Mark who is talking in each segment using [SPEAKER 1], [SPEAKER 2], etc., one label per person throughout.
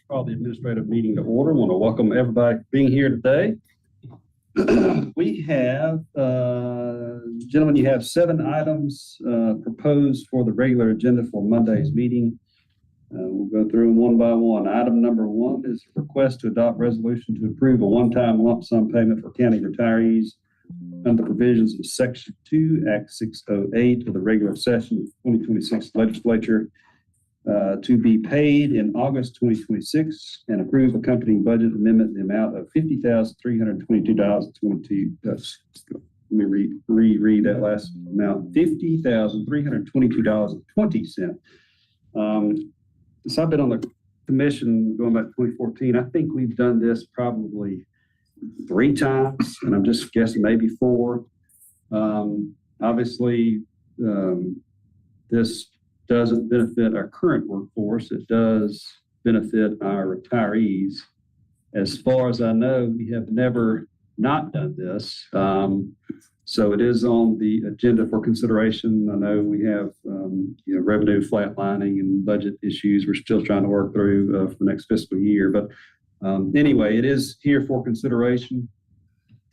[SPEAKER 1] Call the administrative meeting to order. Want to welcome everybody for being here today. We have, gentlemen, you have 7 items proposed for the regular agenda for Monday's meeting. We'll go through them one by one. Item number 1 is a request to adopt resolution to approve a one-time lump sum payment for county retirees under the provisions of Section 2, Act 608 of the regular session of 2026 legislature to be paid in August 2026 and approve accompanying budget amendment in the amount of $50,322.22. Let me reread that last amount, $50,322.20. So I've been on the commission going back to 2014. I think we've done this probably 3 times, and I'm just guessing maybe 4. Obviously, this doesn't benefit our current workforce. It does benefit our retirees. As far as I know, we have never not done this. So it is on the agenda for consideration. I know we have revenue flatlining and budget issues we're still trying to work through for the next fiscal year. But anyway, it is here for consideration.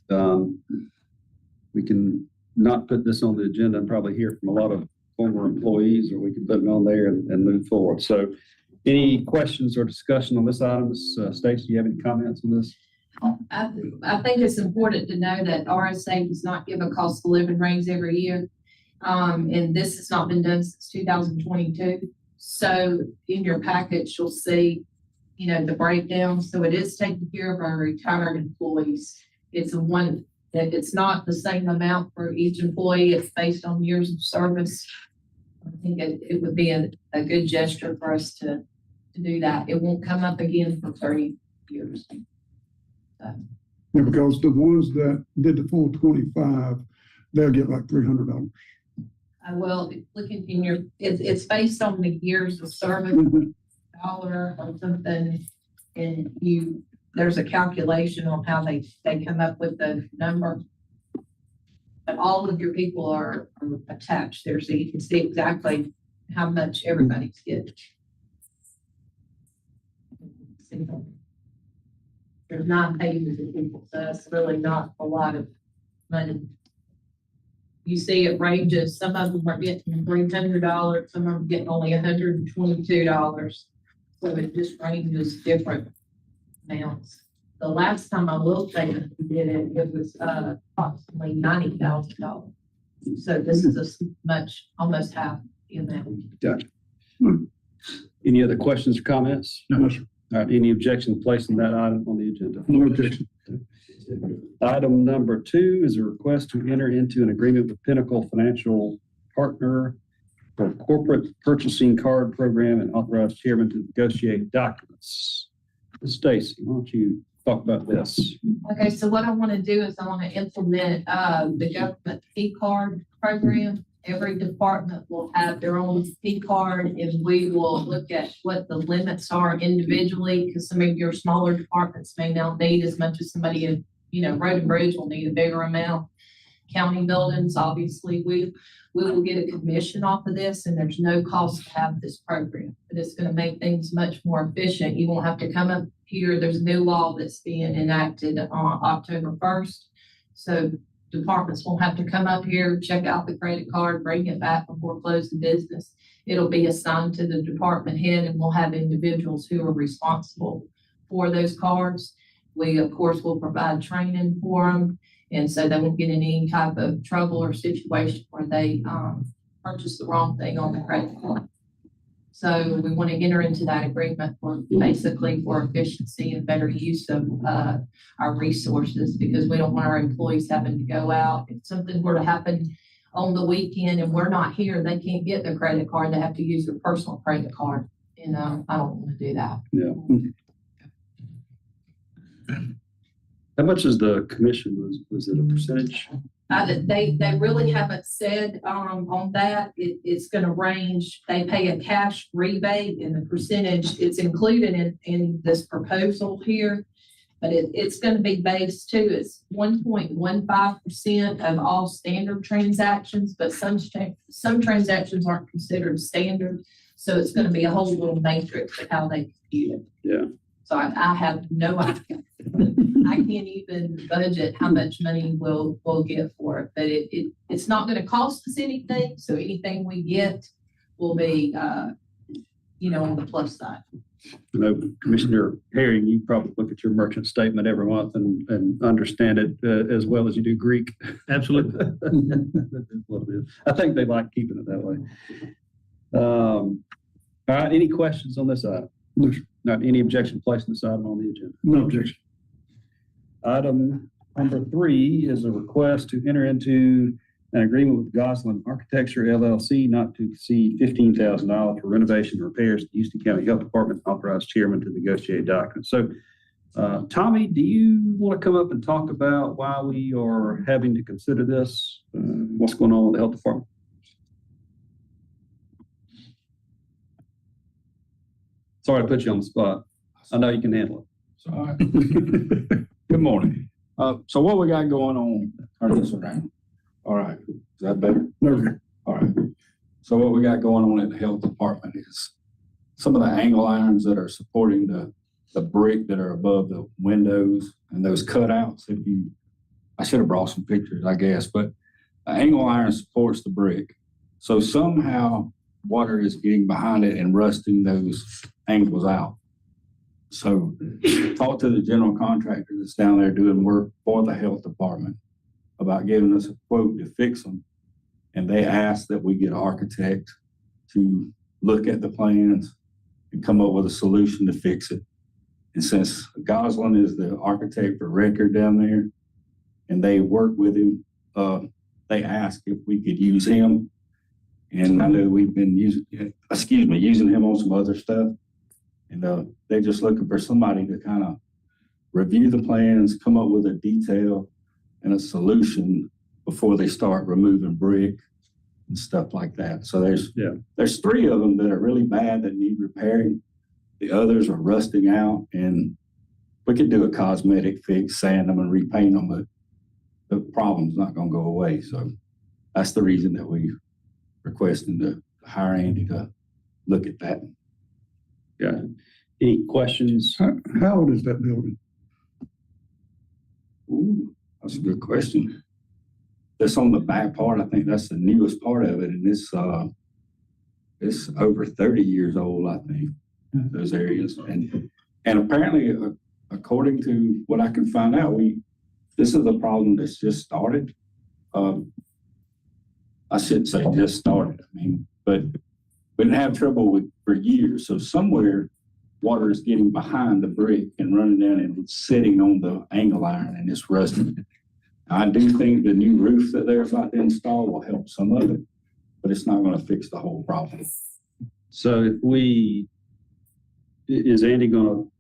[SPEAKER 1] We can not put this on the agenda and probably hear from a lot of former employees, or we can put it on there and move forward. So any questions or discussion on this item? Stacey, do you have any comments on this?
[SPEAKER 2] I think it's important to know that RSA does not give a cost of living raise every year. And this has not been done since 2022. So in your package, you'll see, the breakdown. So it is taking care of our retired employees. It's not the same amount for each employee. It's based on years of service. I think it would be a good gesture for us to do that. It won't come up again for 30 years. So.
[SPEAKER 3] Yeah, because the ones that did the full 25, they'll get like $300.
[SPEAKER 2] Well, looking in your, it's based on the years of service, dollar or something, and there's a calculation on how they come up with the number. But all of your people are attached there, so you can see exactly how much everybody's getting. There's 9 pages of people, so that's really not a lot of money. You see it ranges. Some of them are getting $300, some of them getting only $122. So it just ranges different amounts. The last time I will say that we did it, it was approximately $90,000. So this is almost half the amount.
[SPEAKER 1] Gotcha. Any other questions or comments?
[SPEAKER 3] No, sir.
[SPEAKER 1] All right, any objection to placing that item on the agenda?
[SPEAKER 3] No objection.
[SPEAKER 1] Item number 2 is a request to enter into an agreement with Pinnacle Financial Partner for corporate purchasing card program and authorize chairman to negotiate documents. Ms. Stacey, why don't you talk about this?
[SPEAKER 2] Okay, so what I want to do is I want to implement the government P card program. Every department will have their own P card, and we will look at what the limits are individually, because some of your smaller departments may not need as much as somebody in, Road and Bridge will need a bigger amount. County buildings, obviously, we will get a commission off of this, and there's no cost to have this program, but it's going to make things much more efficient. You won't have to come up here. There's a new law that's being enacted on October 1st. So departments won't have to come up here, check out the credit card, bring it back before close the business. It'll be assigned to the department head, and we'll have individuals who are responsible for those cards. We, of course, will provide training for them, and so they won't get in any type of trouble or situation where they purchase the wrong thing on the credit card. So we want to enter into that agreement for efficiency and better use of our resources, because we don't want our employees having to go out. If something were to happen on the weekend and we're not here, they can't get their credit card. They have to use their personal credit card. I don't want to do that.
[SPEAKER 1] Yeah. How much is the commission? Was it a percentage?
[SPEAKER 2] They really haven't said on that. It's going to range. They pay a cash rebate, and the percentage it's included in this proposal here, but it's going to be based too. It's 1.15% of all standard transactions, but some transactions aren't considered standard. So it's going to be a whole little matrix of how they compute it.
[SPEAKER 1] Yeah.
[SPEAKER 2] So I have no idea. I can't even budget how much money we'll get for it, but it's not gonna cost us anything, so anything we get will be, on the plus side.
[SPEAKER 1] You know, Commissioner Herring, you probably look at your merchant statement every month and understand it as well as you do Greek.
[SPEAKER 4] Absolutely.
[SPEAKER 1] That's what it is. I think they like keeping it that way. All right, any questions on this item?
[SPEAKER 3] No, sir.
[SPEAKER 1] Not any objection placing this item on the agenda?
[SPEAKER 3] No objection.
[SPEAKER 1] Item number 3 is a request to enter into an agreement with Goslin Architecture LLC not to exceed $15,000 for renovation and repairs to Houston County Health Department, authorized chairman to negotiate documents. So, Tommy, do you want to come up and talk about why we are having to consider this? What's going on with the health department? Sorry to put you on the spot. I know you can handle it.
[SPEAKER 5] All right. Good morning. So what we got going on, turn this around. All right, is that better?
[SPEAKER 3] No, sir.
[SPEAKER 5] All right. So what we got going on at the health department is some of the angle irons that are supporting the brick that are above the windows and those cutouts. I should have brought some pictures, I guess, but the angle iron supports the brick. So somehow water is getting behind it and rusting those angles out. So talk to the general contractor that's down there doing work for the health department about giving us a quote to fix them. And they asked that we get an architect to look at the plans and come up with a solution to fix it. And since Goslin is the architect for record down there and they work with him, they asked if we could use him. And I know we've been using him on some other stuff. And they're just looking for somebody to kind of review the plans, come up with a detail and a solution before they start removing brick and stuff like that. So there's 3 of them that are really bad that need repairing. The others are rusting out, and we could do a cosmetic fix, sand them and repaint them, but the problem's not going to go away. So that's the reason that we requesting to hire Andy to look at that.
[SPEAKER 1] Got it. Any questions?
[SPEAKER 3] How old is that building?
[SPEAKER 5] Ooh, that's a good question. That's on the back part. I think that's the newest part of it, and it's over 30 years old, I think, those areas. And apparently, according to what I can find out, this is a problem that's just started. I shouldn't say just started. But we didn't have trouble for years. So somewhere water is getting behind the brick and running down and sitting on the angle iron and it's rusting. I do think the new roof that they're about to install will help some of it, but it's not going to fix the whole problem.
[SPEAKER 1] So is Andy going to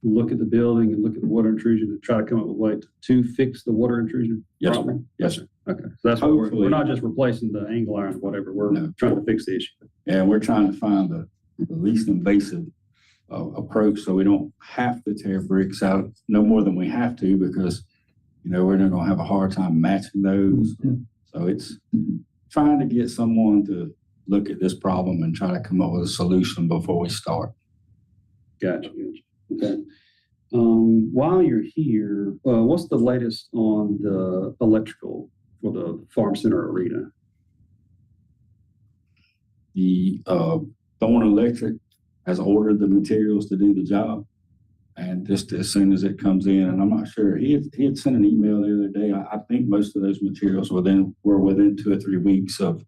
[SPEAKER 1] look at the building and look at the water intrusion and try to come up with a way to fix the water intrusion
[SPEAKER 5] Yes, sir.
[SPEAKER 1] problem?
[SPEAKER 5] Yes, sir.
[SPEAKER 1] Okay, so that's what we're
[SPEAKER 5] Hopefully.
[SPEAKER 1] not just replacing the angle iron or whatever, we're
[SPEAKER 5] No.
[SPEAKER 1] trying to fix the issue.
[SPEAKER 5] And we're trying to find the least invasive approach so we don't have to tear bricks out no more than we have to, because, we're not going to have a hard time matching those. So it's trying to get someone to look at this problem and try to come up with a solution before we start.
[SPEAKER 1] Gotcha. Okay. While you're here, what's the latest on the electrical for the Farm Center Arena?
[SPEAKER 5] The Thorn Electric has ordered the materials to do the job, and just as soon as it comes in, and I'm not sure, he had sent an email the other day. I think most of those materials were within 2 or 3 weeks of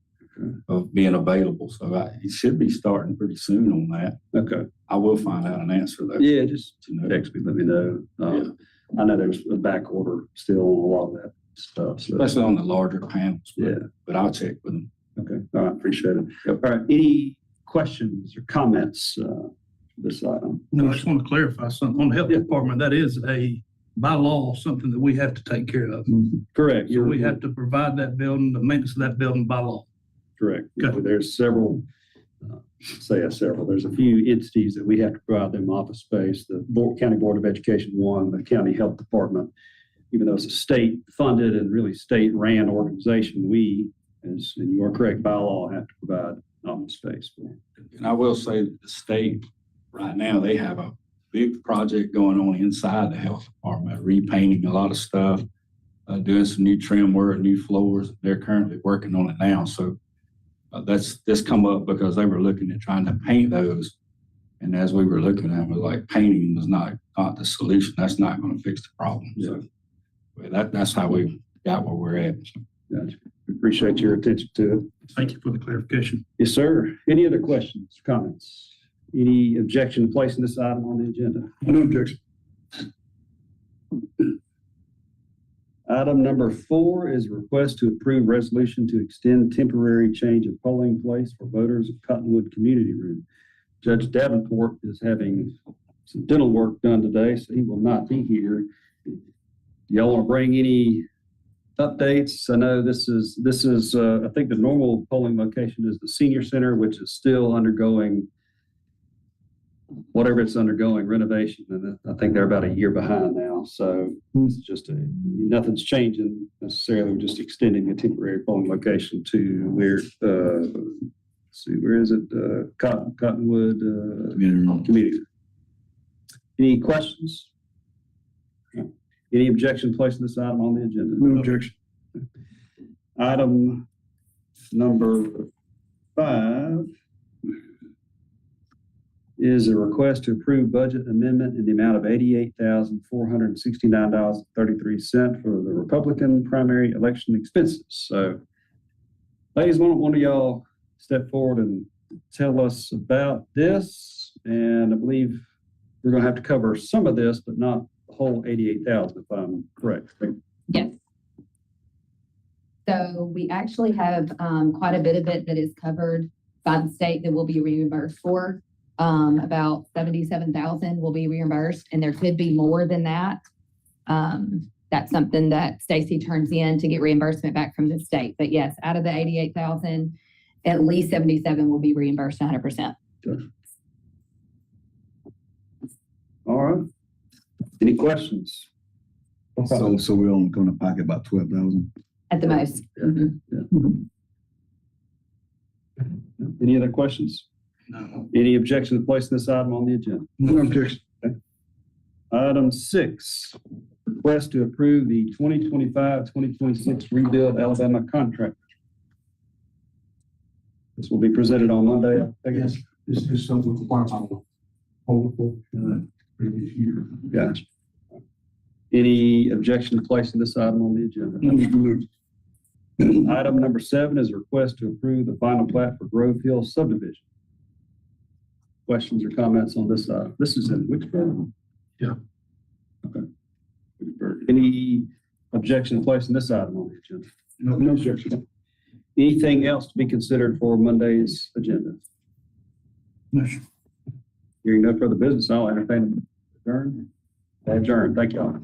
[SPEAKER 5] being available. So it should be starting pretty soon on that.
[SPEAKER 1] Okay.
[SPEAKER 5] I will find out an answer though.
[SPEAKER 1] Yeah, just
[SPEAKER 5] You know,
[SPEAKER 1] text me, let me know. I know there's a back order still on a lot of that stuff. So,
[SPEAKER 5] especially on the larger panels.
[SPEAKER 1] yeah.
[SPEAKER 5] But I'll check with them.
[SPEAKER 1] Okay. All right. Appreciate it. All right. Any questions or comments for this item?
[SPEAKER 4] No, I just want to clarify something. On the health department, that is by law, something that we have to take care of.
[SPEAKER 1] Correct.
[SPEAKER 4] So we have to provide that building, the maintenance of that building by law.
[SPEAKER 1] Correct.
[SPEAKER 4] Okay.
[SPEAKER 1] There's several, there's a few entities that we have to provide them office space. The County Board of Education, the County Health Department, even though it's a state funded and really state ran organization, we, and you are correct, by law, have to provide office space for.
[SPEAKER 5] And I will say that the state right now, they have big project going on inside the health department, repainting a lot of stuff, doing some new trim work, new floors. They're currently working on it now. So this come up because they were looking at trying to paint those. And as we were looking at it, like painting was not the solution. That's not going to fix the problem. So that's how we got where we're at. So.
[SPEAKER 1] Gotcha. We appreciate your attention to it.
[SPEAKER 4] Thank you for the clarification.
[SPEAKER 1] Yes, sir. Any other questions, comments? Any objection to placing this item on the agenda?
[SPEAKER 3] No objection.
[SPEAKER 1] Item number 4 is a request to approve resolution to extend temporary change of polling place for voters at Cottonwood Community Room. Judge Davenport is having some dental work done today, so he will not be here. Y'all want to bring any updates? I know this is I think the normal polling location is the senior center, which is still undergoing whatever it's undergoing renovation. And I think they're about a year behind now. So it's just nothing's changing necessarily. We're just extending the temporary polling location to where, let's see, where is it? Cottonwood, Community. Any questions? Any objection to placing this item on the agenda?
[SPEAKER 3] No objection.
[SPEAKER 1] Item number 5 is a request to approve budget amendment in the amount of $88,469.33 for the Republican primary election expenses. So, ladies, why don't one of y'all step forward and tell us about this? And I believe we're going to have to cover some of this, but not the whole 88,000, if I'm correct.
[SPEAKER 6] Yes. So we actually have quite a bit of it that is covered by the state that will be reimbursed for. About 77,000 will be reimbursed, and there could be more than that. That's something that Stacy turns in to get reimbursement back from the state. But yes, out of the 88,000, at least 77 will be reimbursed 100%.
[SPEAKER 1] All right. Any questions?
[SPEAKER 7] So we're only gonna pocket about 12,000.
[SPEAKER 6] At the most. Mhm.
[SPEAKER 1] Any other questions?
[SPEAKER 4] No.
[SPEAKER 1] Any objection to placing this item on the agenda?
[SPEAKER 3] No objection.
[SPEAKER 1] Item 6, request to approve the 2025-2026 Rebuild Alabama contract. This will be presented on Monday, I guess.
[SPEAKER 3] This is something required by the previous year.
[SPEAKER 1] Gotcha. Any objection to placing this item on the agenda? Item number 7 is a request to approve the final plat for Grove Hill subdivision. Questions or comments on this item? This is in Wicksburg?
[SPEAKER 4] Yeah.
[SPEAKER 1] Okay. Wicksburg. Any objection to placing this item on the agenda?
[SPEAKER 3] No objection.
[SPEAKER 1] Anything else to be considered for Monday's agenda?
[SPEAKER 4] No, sir.
[SPEAKER 1] Hearing no further business, I'll entertain a adjourn. Adjourn. Thank you all.